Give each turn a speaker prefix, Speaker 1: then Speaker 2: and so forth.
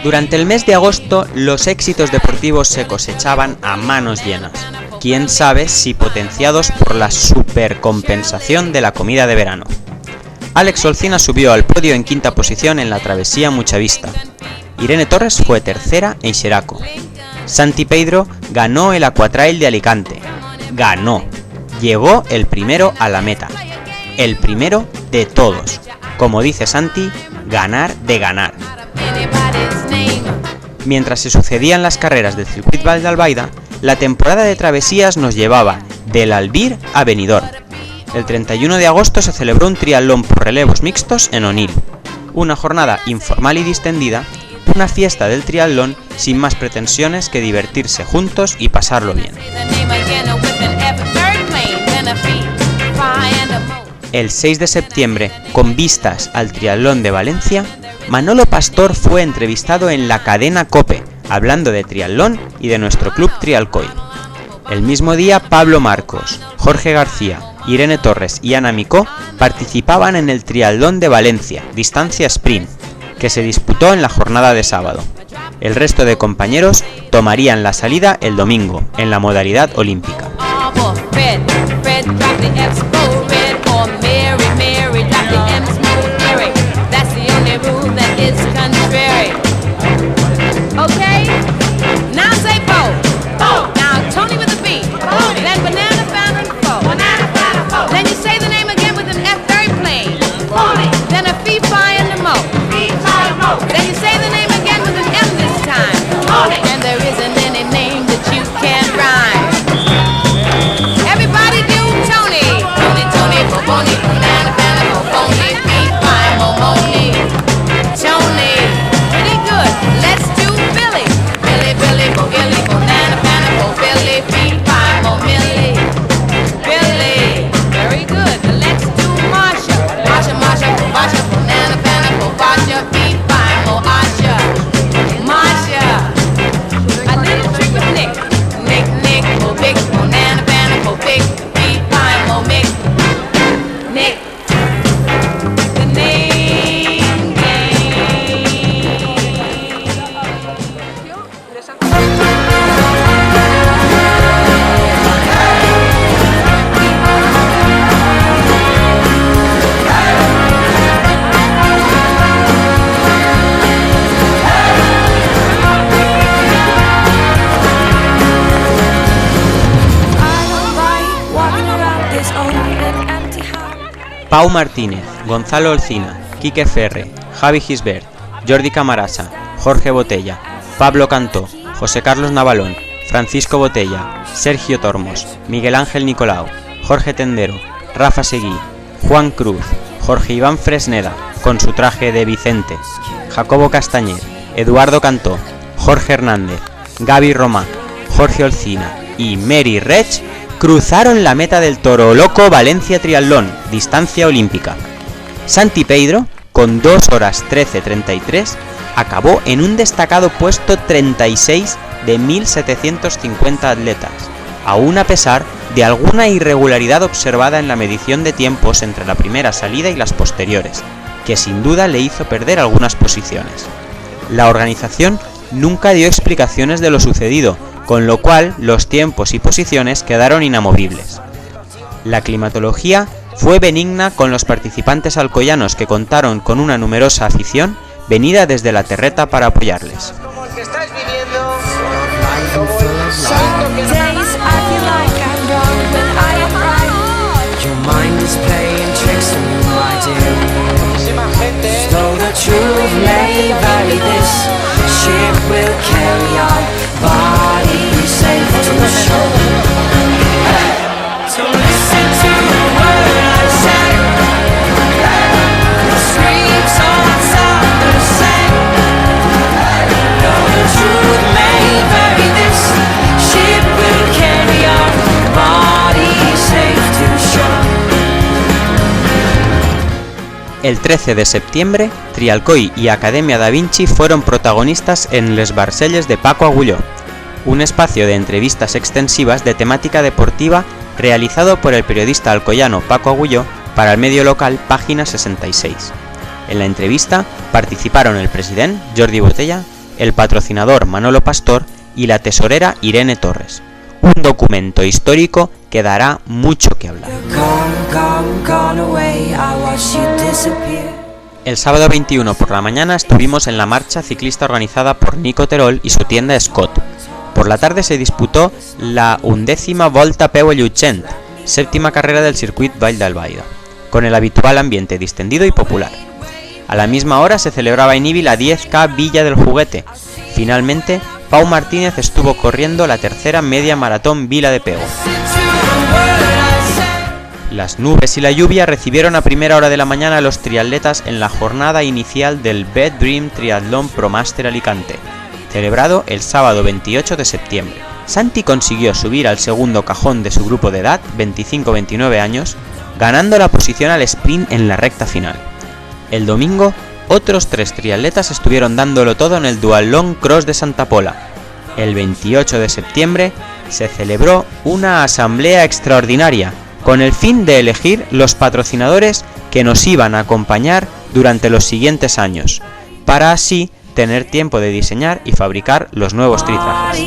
Speaker 1: Durante el mes de agosto, los éxitos deportivos se cosechaban a manos llenas. Quién sabe si potenciados por la supercompensación de la comida de verano. Alex Olcina subió al podio en quinta posición en la travesía Muchavista. Irene Torres fue tercera en Xeraco. Santi Peidro ganó el Aquatrail de Alicante. Ganó. Llegó el primero a la meta. El primero de todos. Como dice Santi, ganar de ganar. Mientras se sucedían las carreras del Circuit Vall d'Albaida, la temporada de travesías nos llevaba del Albir a Benidorm. El 31 de agosto se celebró un triatlón por relevos mixtos en Onil. Una jornada informal y distendida, una fiesta del triatlón sin más pretensiones que divertirse juntos y pasarlo bien. El 6 de septiembre, con vistas al triatlón de Valencia, Manolo Pastor fue entrevistado en la cadena COPE, hablando de triatlón y de nuestro club Trialcoy. El mismo día, Pablo Marcos, Jorge García, Irene Torres y Ana Micó participaban en el triatlón de Valencia, distancia sprint, que se disputó en la jornada de sábado. El resto de compañeros tomarían la salida el domingo, en la modalidad olímpica. Pau Martínez, Gonzalo Olcina, Quique Ferre, Javi Gisbert, Jordi Camarasa, Jorge Botella, Pablo Cantó, José Carlos Navalón, Francisco Botella, Sergio Tormos, Miguel Ángel Nicolau, Jorge Tendero, Rafa Seguí, Juan Cruz, Jorge Iván Fresneda, con su traje de Vicente, Jacobo Castañer, Eduardo Cantó, Jorge Hernández, Gaby Romá, Jorge Olcina y Mary Rech cruzaron la meta del Toro Loco Valencia Triatlón, distancia olímpica. Santi Peidro, con 2 horas 13:33, acabó en un destacado puesto 36 de 1.750 atletas, aún a pesar de alguna irregularidad observada en la medición de tiempos entre la primera salida y las posteriores, que sin duda le hizo perder algunas posiciones. La organización nunca dio explicaciones de lo sucedido, con lo cual los tiempos y posiciones quedaron inamovibles. La climatología fue benigna con los participantes alcoyanos, que contaron con una numerosa afición venida desde la terreta para apoyarles. El 13 de septiembre, Trialcoy y Academia Da Vinci fueron protagonistas en Les Barcelles de Paco Agulló, un espacio de entrevistas extensivas de temática deportiva realizado por el periodista alcoyano Paco Agulló para el medio local Página 66. En la entrevista participaron el presidente Jordi Botella el patrocinador Manolo Pastor y la tesorera Irene Torres. Un documento histórico que dará mucho que hablar. El sábado 21 por la mañana estuvimos en la marcha ciclista organizada por Nico Terol y su tienda Scott. Por la tarde se disputó la 11ª Volta Peu Llutxent, séptima carrera del circuit Vall d'Albaida, con el habitual ambiente distendido y popular. A la misma hora se celebraba en Ibi la 10K Villa del Juguete. Finalmente, Pau Martínez estuvo corriendo la tercera media maratón Vila de Pego. Las nubes y la lluvia recibieron a primera hora de la mañana a los triatletas en la jornada inicial del Bed Dream Triathlon ProMaster Alicante, celebrado el sábado 28 de septiembre. Santi consiguió subir al segundo cajón de su grupo de edad, 25-29 años, ganando la posición al sprint en la recta final. El domingo, otros 3 triatletas estuvieron dándolo todo en el Duathlon Cross de Santa Pola. El 28 de septiembre se celebró una asamblea extraordinaria con el fin de elegir los patrocinadores que nos iban a acompañar durante los siguientes años, para así tener tiempo de diseñar y fabricar los nuevos tritrajes.